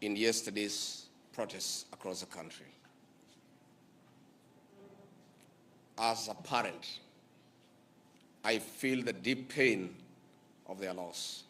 in yesterday's protests across the country. As a parent, I feel the deep pain of their loss.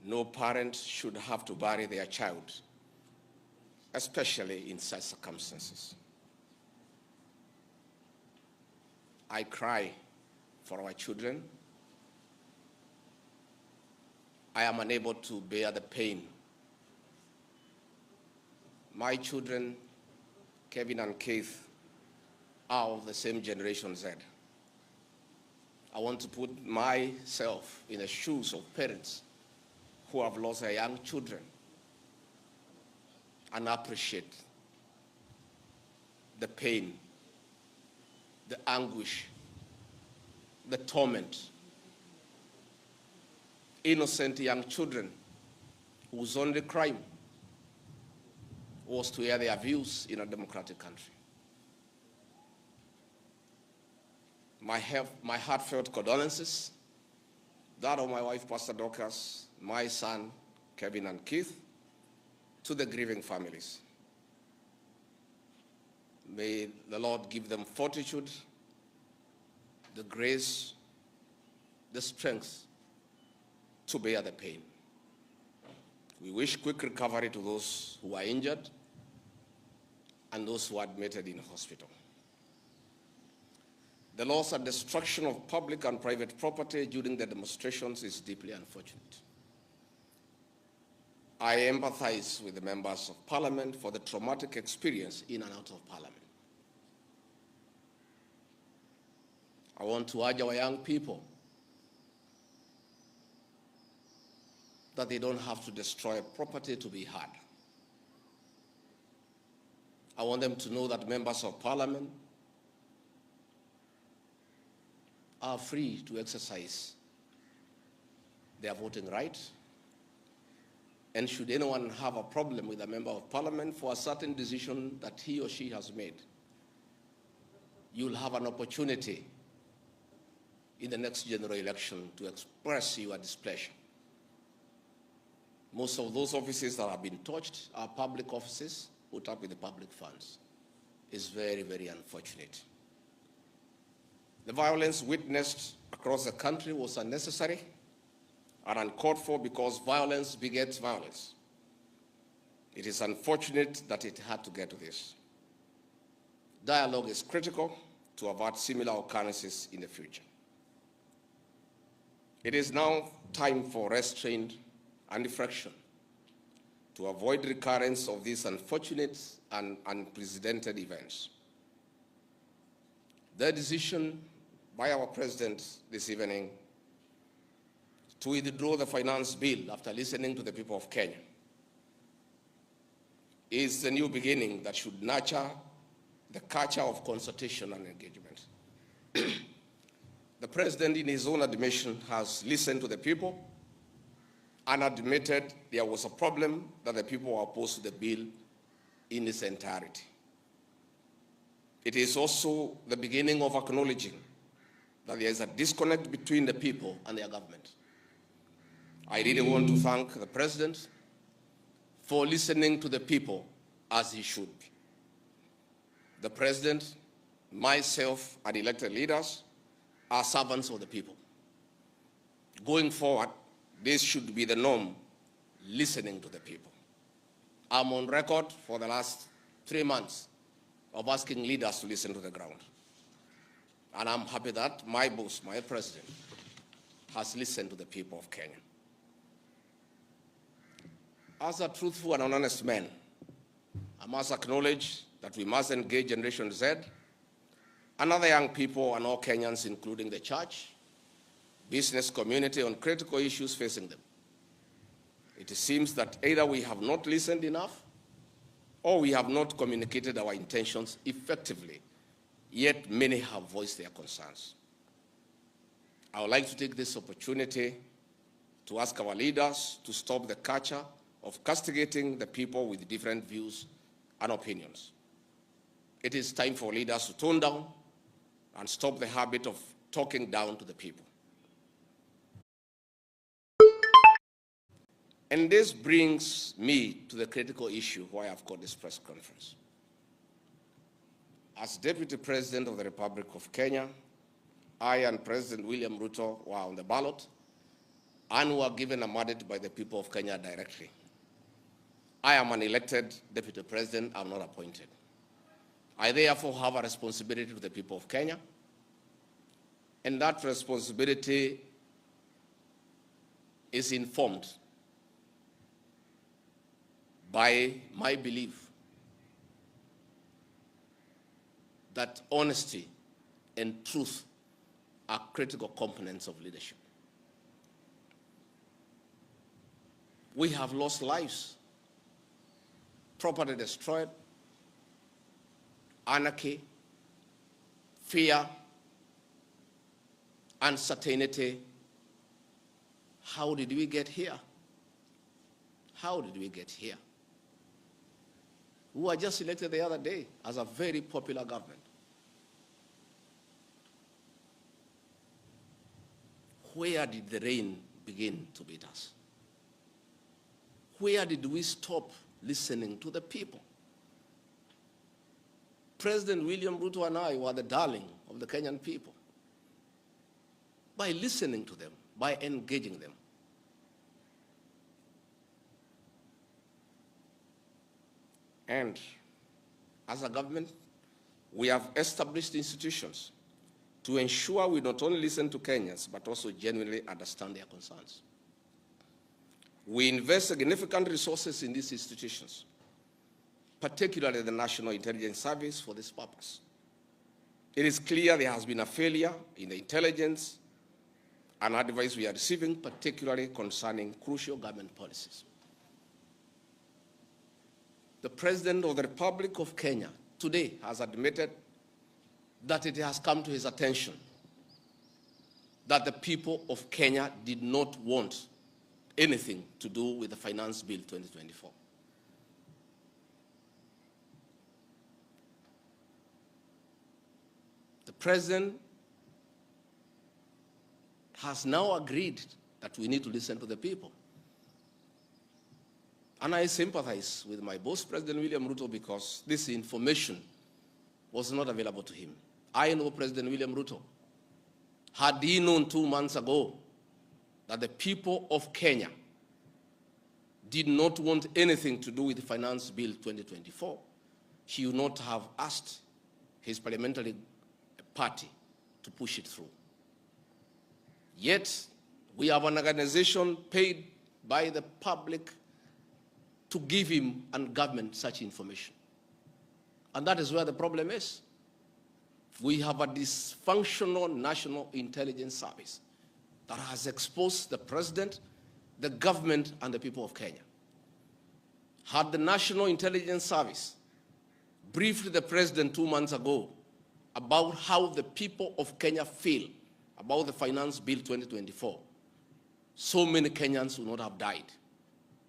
No parent should have to bury their child, especially in such circumstances. I cry for our children. I am unable to bear the pain. My children, Kevin and Keith, are of the same Generation Z. I want to put myself in the shoes of parents who have lost their young children and appreciate the pain, the anguish, the torment. Innocent young children whose only crime was to air their views in a democratic country. My heartfelt condolences, that of my wife, Pastor Dorcas, my son, Kevin and Keith, to the grieving families. May the Lord give them fortitude, the grace, the strength to bear the pain. We wish quick recovery to those who are injured and those who are admitted in hospital. The loss and destruction of public and private property during the demonstrations is deeply unfortunate. I empathize with the members of Parliament for the traumatic experience in and out of Parliament. I want to urge our young people that they don't have to destroy property to be heard. I want them to know that members of Parliament are free to exercise their voting right. And should anyone have a problem with a member of Parliament for a certain decision that he or she has made, you'll have an opportunity in the next general election to express your displeasure. Most of those offices that have been touched are public offices put up with the public funds. It's very, very unfortunate. The violence witnessed across the country was unnecessary and uncalled for because violence begets violence. It is unfortunate that it had to get to this. Dialogue is critical to avert similar occurrences in the future. It is now time for restraint and reflection to avoid recurrence of these unfortunate and unprecedented events. The decision by our President this evening to withdraw the finance bill after listening to the people of Kenya is the new beginning that should nurture the culture of consultation and engagement. The President, in his own admission, has listened to the people and admitted there was a problem, that the people were opposed to the bill in its entirety. It is also the beginning of acknowledging that there is a disconnect between the people and their government. I really want to thank the President for listening to the people as he should. The President, myself, and elected leaders are servants of the people. Going forward, this should be the norm, listening to the people. I'm on record for the last 3 months of asking leaders to listen to the ground. And I'm happy that my boss, my President, has listened to the people of Kenya. As a truthful and honest man, I must acknowledge that we must engage Generation Z and other young people and all Kenyans, including the church, business community, on critical issues facing them. It seems that either we have not listened enough or we have not communicated our intentions effectively, yet many have voiced their concerns. I would like to take this opportunity to ask our leaders to stop the culture of castigating the people with different views and opinions. It is time for leaders to tone down and stop the habit of talking down to the people. And this brings me to the critical issue why I've called this press conference. As Deputy President of the Republic of Kenya, I and President William Ruto were on the ballot and were given a mandate by the people of Kenya directly. I am an elected Deputy President, I'm not appointed. I therefore have a responsibility to the people of Kenya, and that responsibility is informed by my belief that honesty and truth are critical components of leadership. We have lost lives, property destroyed, anarchy, fear, uncertainty. How did we get here? How did we get here? We were just elected the other day as a very popular government. Where did the rain begin to beat us? Where did we stop listening to the people? President William Ruto and I were the darling of the Kenyan people by listening to them, by engaging them. And as a government, we have established institutions to ensure we not only listen to Kenyans, but also genuinely understand their concerns. We invest significant resources in these institutions, particularly the National Intelligence Service, for this purpose. It is clear there has been a failure in the intelligence and advice we are receiving, particularly concerning crucial government policies. The President of the Republic of Kenya today has admitted that it has come to his attention that the people of Kenya did not want anything to do with the Finance Bill 2024. The President has now agreed that we need to listen to the people. And I sympathize with my boss, President William Ruto, because this information was not available to him. I know President William Ruto. Had he known 2 months ago that the people of Kenya did not want anything to do with the Finance Bill 2024, he would not have asked his parliamentary party to push it through. Yet, we have an organization paid by the public to give him and government such information. And that is where the problem is. We have a dysfunctional National Intelligence Service that has exposed the president, the government, and the people of Kenya. Had the National Intelligence Service briefed the president 2 months ago about how the people of Kenya feel about the Finance Bill 2024, so many Kenyans would not have died.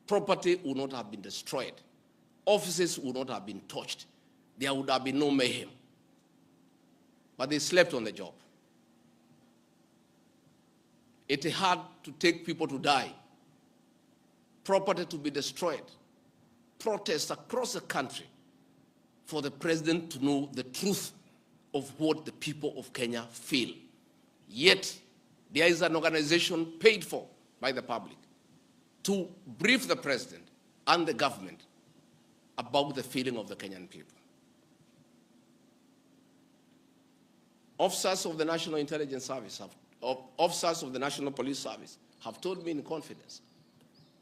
Property would not have been destroyed. Offices would not have been touched. There would have been no mayhem. But they slept on the job. It had to take people to die, property to be destroyed, protests across the country for the president to know the truth of what the people of Kenya feel. Yet, there is an organization paid for by the public to brief the president and the government about the feeling of the Kenyan people. Officers of the National Intelligence Service, officers of the National Police Service have told me in confidence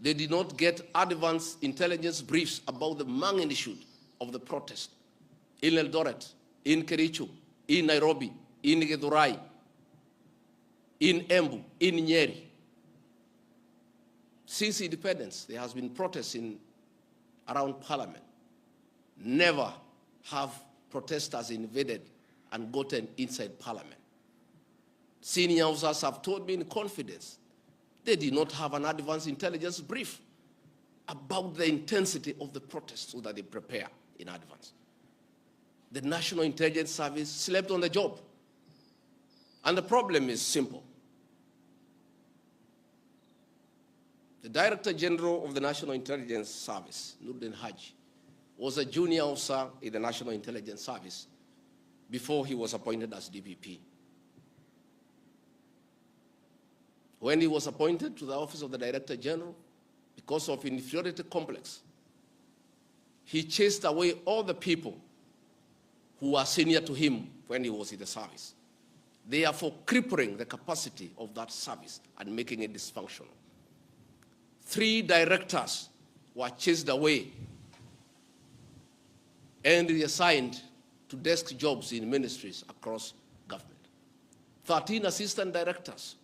they did not get advance intelligence briefs about the magnitude of the protest in Eldoret, in Kericho, in Nairobi, in Githurai, in Embu, in Nyeri. Since independence, there has been protests around Parliament. Never have protesters invaded and gotten inside Parliament. Senior officers have told me in confidence they did not have an advance intelligence brief about the intensity of the protests so that they prepare in advance. The National Intelligence Service slept on the job. And the problem is simple. The Director General of the National Intelligence Service, Nuruddin Haji, was a junior officer in the National Intelligence Service before he was appointed as DPP. When he was appointed to the office of the Director General, because of inferiority complex, he chased away all the people who were senior to him when he was in the service, therefore crippling the capacity of that service and making it dysfunctional. 3 directors were chased away and reassigned to desk jobs in ministries across government. 13 assistant directors,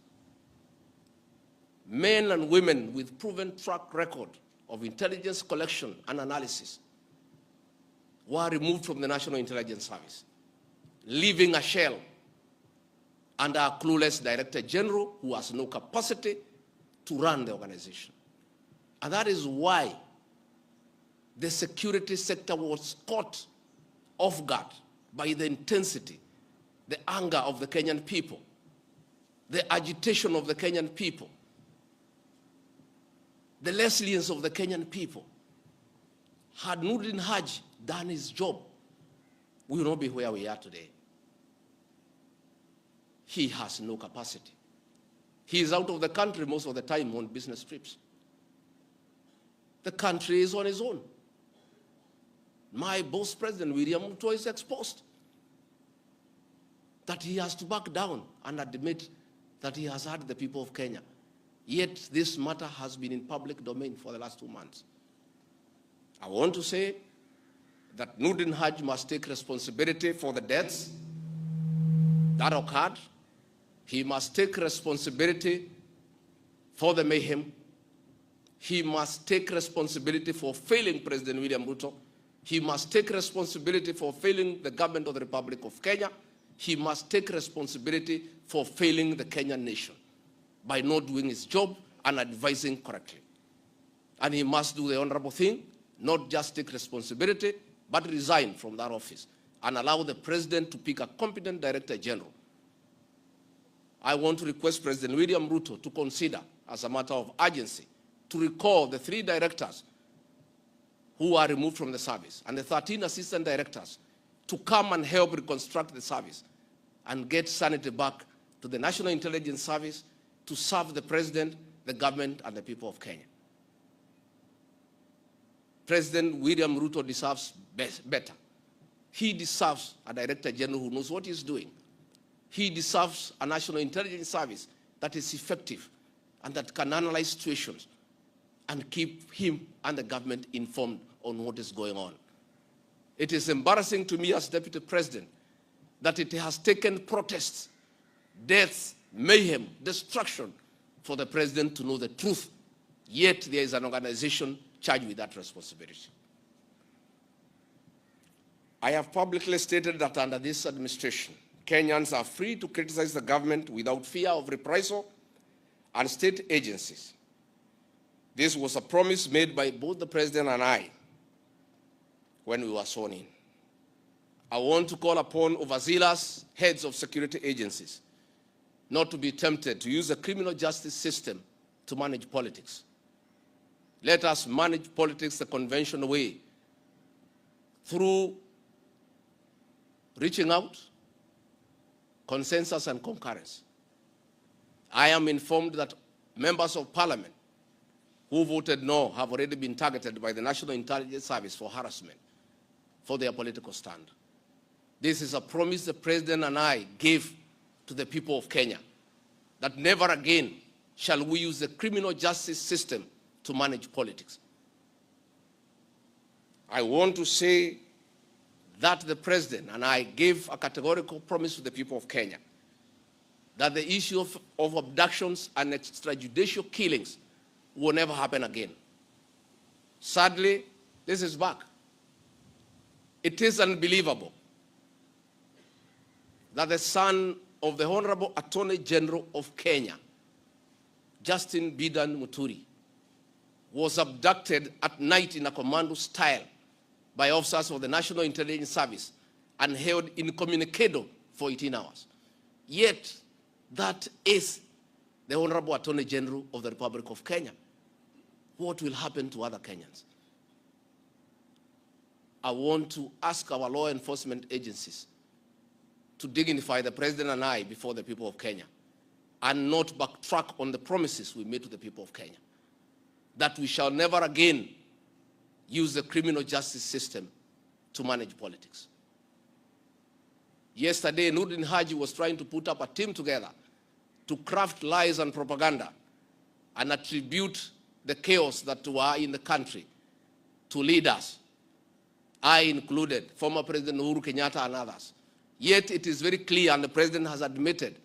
men and women with proven track record of intelligence collection and analysis, were removed from the National Intelligence Service, leaving a shell under a clueless Director General who has no capacity to run the organization. And that is why the security sector was caught off guard by the intensity, the anger of the Kenyan people, the agitation of the Kenyan people, the resilience of the Kenyan people. Had Nuruddin Haji done his job, we will not be where we are today. He has no capacity. He is out of the country most of the time on business trips. The country is on its own. My boss, President William Ruto, is exposed that he has to back down and admit that he has hurt the people of Kenya. Yet this matter has been in public domain for the last 2 months. I want to say that Nuruddin Haji must take responsibility for the deaths that occurred. He must take responsibility for the mayhem. He must take responsibility for failing President William Ruto. He must take responsibility for failing the government of the Republic of Kenya. He must take responsibility for failing the Kenyan nation by not doing his job and advising correctly. And he must do the honorable thing, not just take responsibility, but resign from that office and allow the president to pick a competent Director General. I want to request President William Ruto to consider, as a matter of urgency, to recall the 3 directors who are removed from the service and the 13 assistant directors to come and help reconstruct the service and get sanity back to the National Intelligence Service to serve the president, the government, and the people of Kenya. President William Ruto deserves better. He deserves a Director General who knows what he's doing. He deserves a National Intelligence Service that is effective and that can analyze situations and keep him and the government informed on what is going on. It is embarrassing to me as Deputy President that it has taken protests, deaths, mayhem, destruction for the president to know the truth, yet there is an organization charged with that responsibility. I have publicly stated that under this administration, Kenyans are free to criticize the government without fear of reprisal and state agencies. This was a promise made by both the president and I when we were sworn in. I want to call upon overzealous heads of security agencies not to be tempted to use the criminal justice system to manage politics. Let us manage politics the conventional way, through reaching out, consensus, and concurrence. I am informed that members of parliament who voted no have already been targeted by the National Intelligence Service for harassment for their political stand. This is a promise the president and I gave to the people of Kenya, that never again shall we use the criminal justice system to manage politics. I want to say that the president and I gave a categorical promise to the people of Kenya that the issue of abductions and extrajudicial killings will never happen again. Sadly, this is back. It is unbelievable that the son of the Honorable Attorney General of Kenya, Justin Bidan Muturi, was abducted at night in a commando style by officers of the National Intelligence Service and held incommunicado for 18 hours. Yet, that is the Honorable Attorney General of the Republic of Kenya. what will happen to other Kenyans? I want to ask our law enforcement agencies to dignify the president and I before the people of Kenya and not backtrack on the promises we made to the people of Kenya, that we shall never again use the criminal justice system to manage politics. Yesterday, Nurdin Haji was trying to put up a team together to craft lies and propaganda and attribute the chaos that were in the country to leaders, I included, former President Uhuru Kenyatta and others. Yet it is very clear, and the president has admitted,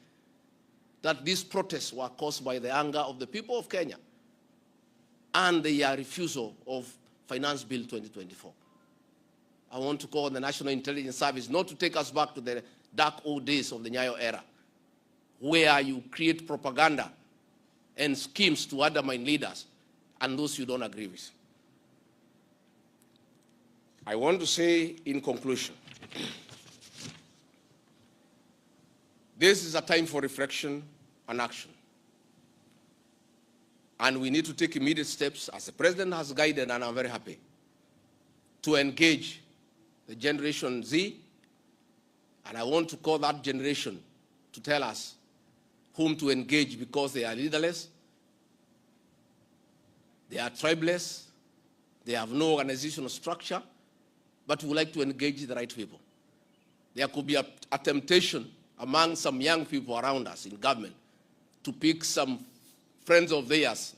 that these protests were caused by the anger of the people of Kenya and the refusal of Finance Bill 2024. I want to call on the National Intelligence Service not to take us back to the dark old days of the Nyayo era, where you create propaganda and schemes to undermine leaders and those you don't agree with. I want to say in conclusion, this is a time for reflection and action. And we need to take immediate steps, as the president has guided, and I'm very happy, to engage the Generation Z. And I want to call that generation to tell us whom to engage, because they are leaderless, they are tribeless, they have no organizational structure, but we would like to engage the right people. There could be a temptation among some young people around us in government to pick some friends of theirs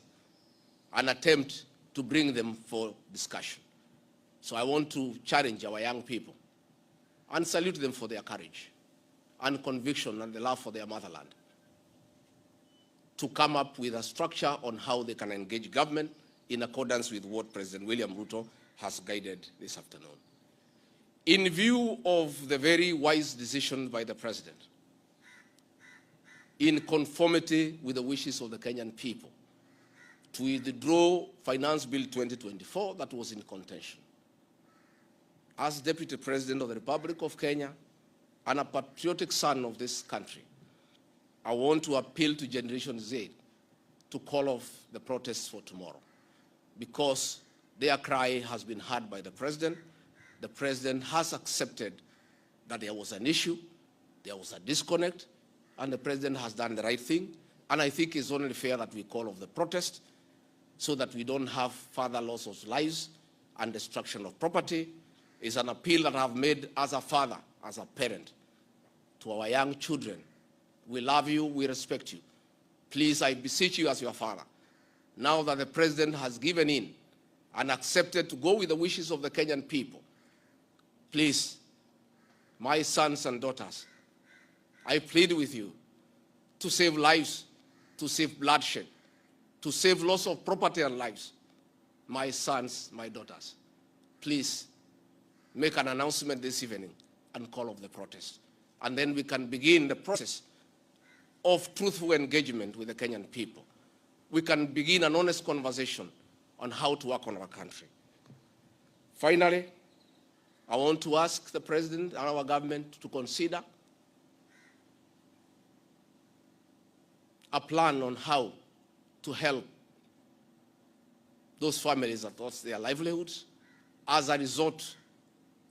and attempt to bring them for discussion. So I want to challenge our young people and salute them for their courage and conviction and the love for their motherland to come up with a structure on how they can engage government in accordance with what President William Ruto has guided this afternoon. In view of the very wise decision by the president, in conformity with the wishes of the Kenyan people, to withdraw Finance Bill 2024 that was in contention, as Deputy President of the Republic of Kenya and a patriotic son of this country, I want to appeal to Generation Z to call off the protests for tomorrow, because their cry has been heard by the president. The president has accepted that there was an issue, there was a disconnect, and the president has done the right thing. And I think it's only fair that we call off the protest so that we don't have further loss of lives and destruction of property. It's an appeal that I've made as a father, as a parent, to our young children. We love you, we respect you. Please, I beseech you as your father, now that the president has given in and accepted to go with the wishes of the Kenyan people, please, my sons and daughters, I plead with you to save lives, to save bloodshed, to save loss of property and lives. My sons, my daughters, please make an announcement this evening and call off the protest. And then we can begin the process of truthful engagement with the Kenyan people. We can begin an honest conversation on how to work on our country. Finally, I want to ask the president and our government to consider a plan on how to help those families that lost their livelihoods as a result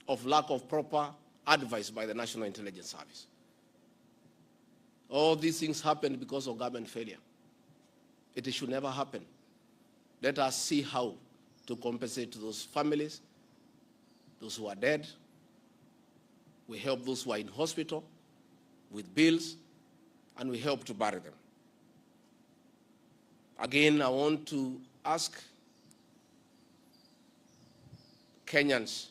of lack of proper advice by the National Intelligence Service. All these things happened because of government failure. It should never happen. Let us see how to compensate to those families, those who are dead. We help those who are in hospital with bills, and we help to bury them. Again, I want to ask Kenyans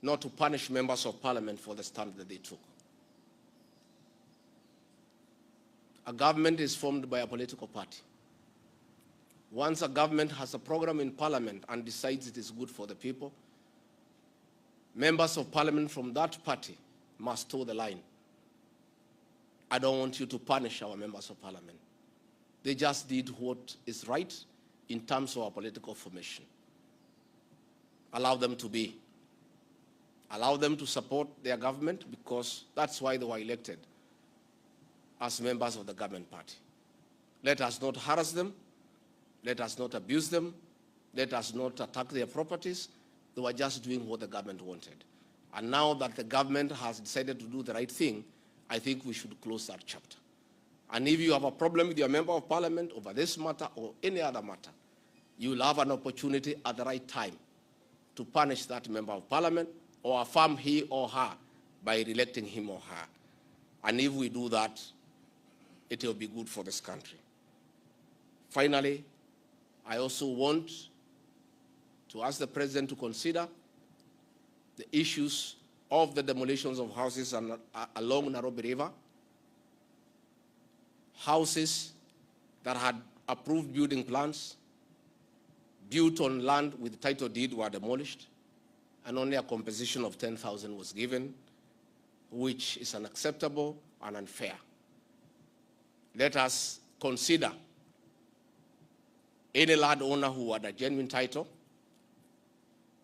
not to punish members of parliament for the stand that they took. A government is formed by a political party. Once a government has a program in parliament and decides it is good for the people, members of parliament from that party must toe the line. I don't want you to punish our members of parliament. They just did what is right in terms of our political formation. Allow them to be. Allow them to support their government, because that's why they were elected as members of the government party. Let us not harass them. Let us not abuse them. Let us not attack their properties. They were just doing what the government wanted. And now that the government has decided to do the right thing, I think we should close that chapter. And if you have a problem with your member of parliament over this matter or any other matter, you will have an opportunity at the right time to punish that member of parliament or affirm he or her by re-electing him or her. And if we do that, it will be good for this country. Finally, I also want to ask the president to consider the issues of the demolitions of houses along Nairobi River, houses that had approved building plans, built on land with title deed, were demolished, and only a compensation of 10,000 was given, which is unacceptable and unfair. Let us consider any landowner who had a genuine title,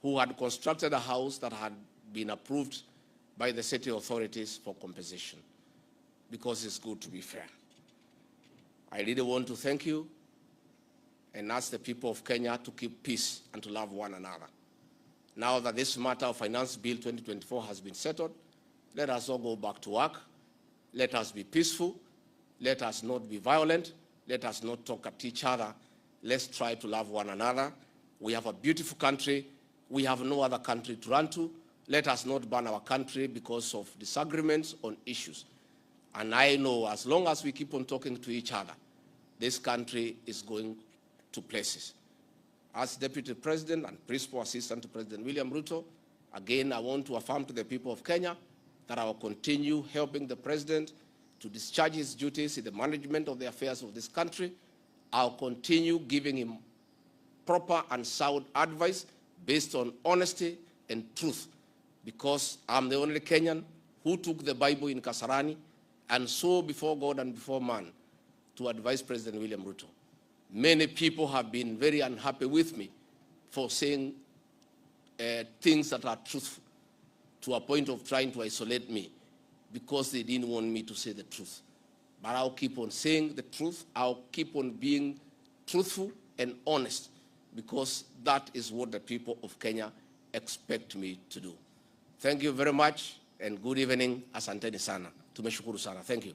who had constructed a house that had been approved by the city authorities for compensation, because it's good to be fair. I really want to thank you and ask the people of Kenya to keep peace and to love one another. Now that this matter of Finance Bill 2024 has been settled, let us all go back to work. Let us be peaceful. Let us not be violent. Let us not talk at each other. Let's try to love one another. We have a beautiful country. We have no other country to run to. Let us not burn our country because of disagreements on issues. And I know as long as we keep on talking to each other, this country is going to places. As Deputy President and Principal Assistant to President William Ruto, again, I want to affirm to the people of Kenya that I will continue helping the President to discharge his duties in the management of the affairs of this country. I'll continue giving him proper and sound advice based on honesty and truth, because I'm the only Kenyan who took the Bible in Kasarani and swore before God and before man to advise President William Ruto. Many people have been very unhappy with me for saying things that are truthful, to a point of trying to isolate me because they didn't want me to say the truth. But I'll keep on saying the truth. I'll keep on being truthful and honest, because that is what the people of Kenya expect me to do. Thank you very much and good evening. Asanteni sana. Tumeshukuru sana. Thank you.